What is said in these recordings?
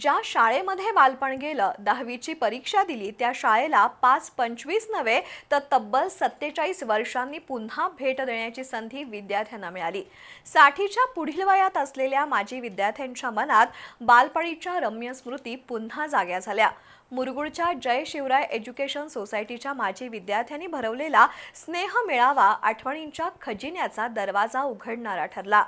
ज्या शाळेमध्ये बालपण गेलं, 10वीची परीक्षा दिली, त्या शाळेला 5-25 नव्हे तर तब्बल 47 वर्षांनी पुन्हा भेट देण्याची संधी विद्यार्थ्यांना मिळाली। 60च्या पुढील वयात असलेल्या माजी विद्यार्थ्यांच्या मनात बालपणीच्या रम्य स्मृती पुन्हा जाग्या झाल्या। मुरगुडच्या जय शिवराय एज्युकेशन सोसायटीच्या माजी विद्यार्थ्यांनी भरवलेला स्नेह मेळावा आठवणींच्या खजिन्याचा दरवाजा उघडणारा ठरला।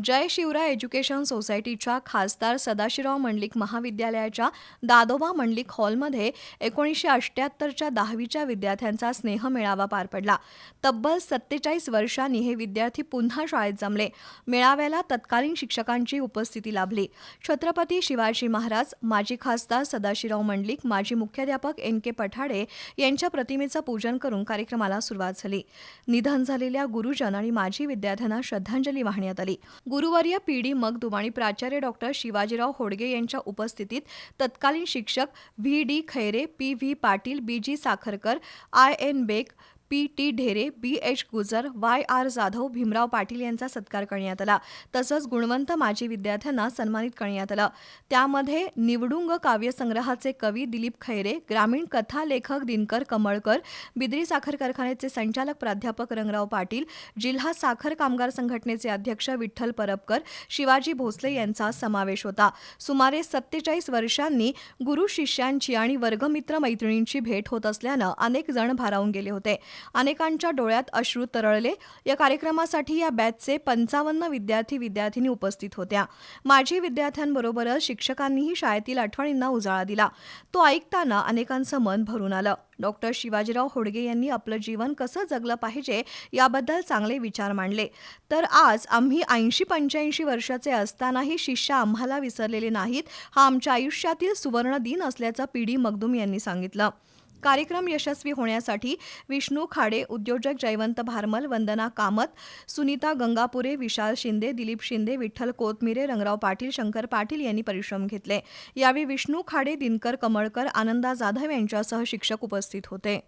जय शिवराय एज्युकेशन सोसायटीच्या खासदार सदाशिवराव मंडलिक महाविद्यालयाच्या दादोबा मंडलिक हॉलमध्ये 1978च्या 10वीच्या विद्यार्थ्यांचा स्नेह मेळावा पार पडला। तब्बल 47 वर्षांनी हे विद्यार्थी पुन्हा शाळेत जमले। मेळाव्याला तत्कालीन शिक्षकांची उपस्थिती लाभली। छत्रपती शिवाजी महाराज, माजी खासदार सदाशिवराव मंडलिक, माजी मुख्याध्यापक NK पठाडे यांच्या प्रतिमेचं पूजन करून कार्यक्रमाला सुरुवात झाली। निधन झालेल्या गुरुजन आणि माजी विद्यार्थ्यांना श्रद्धांजली वाहण्यात आली। गुरुवर्य PD मगदूम आणि प्राचार्य डॉक्टर शिवाजीराव होडगे यांच्या उपस्थितीत तत्कालीन शिक्षक VD Khaire, PV Patil, BG Sakharkar, IN Beg, PT Dhere, BH Gujar, YR Jadhav, Bhimrao Patil यांचा सत्कार करण्यात आला। तसंच गुणवंत माजी विद्यार्थ्यांना सन्मानित करण्यात आलं। त्यामध्ये निवडुंग काव्यसंग्रहाचे कवी दिलीप खैरे, ग्रामीण कथा लेखक दिनकर कमळकर, बिद्री साखर कारखान्याचे संचालक प्राध्यापक रंगराव पाटील, जिल्हा साखर कामगार संघटनेचे अध्यक्ष विठ्ठल परबकर, शिवाजी भोसले यांचा समावेश होता। सुमारे 47 वर्षांनी गुरु शिष्यांची आणि वर्गमित्र मैत्रिणींची भेट होत असल्यानं अनेक जण भारावून गेले होते। अनेकांच्या डोळ्यात अश्रू तरळले। या कार्यक्रमासाठी या बॅचचे 55 विद्यार्थी-विद्यार्थिनी उपस्थित होत्या। माजी विद्यार्थ्यांबरोबरच शिक्षकांनीही शाळेतील आठवणींना उजाळा दिला। तो ऐकताना अनेकांचं मन भरून आलं। डॉक्टर शिवाजीराव होडगे यांनी आपलं जीवन कसं जगलं पाहिजे याबद्दल चांगले विचार मांडले। तर आज आम्ही 80-85 वर्षाचे असतानाही शिष्य आम्हाला विसरलेले नाहीत, हा आमच्या आयुष्यातील सुवर्ण दिन असल्याचं PD मगदूम यांनी सांगितलं। कार्यक्रम यशस्वी होण्यासाठी विष्णू खाडे, उद्योजक जयवंत भारमल, वंदना कामत, सुनीता गंगापुरे, विशाल शिंदे, दिलीप शिंदे, विठ्ठल कोतमिरे, रंगराव पाटील, शंकर पाटील यांनी परिश्रम घेतले। यावेळी विष्णू खाडे, दिनकर कमळकर, आनंदा जाधव यांच्यासह शिक्षक उपस्थित होते।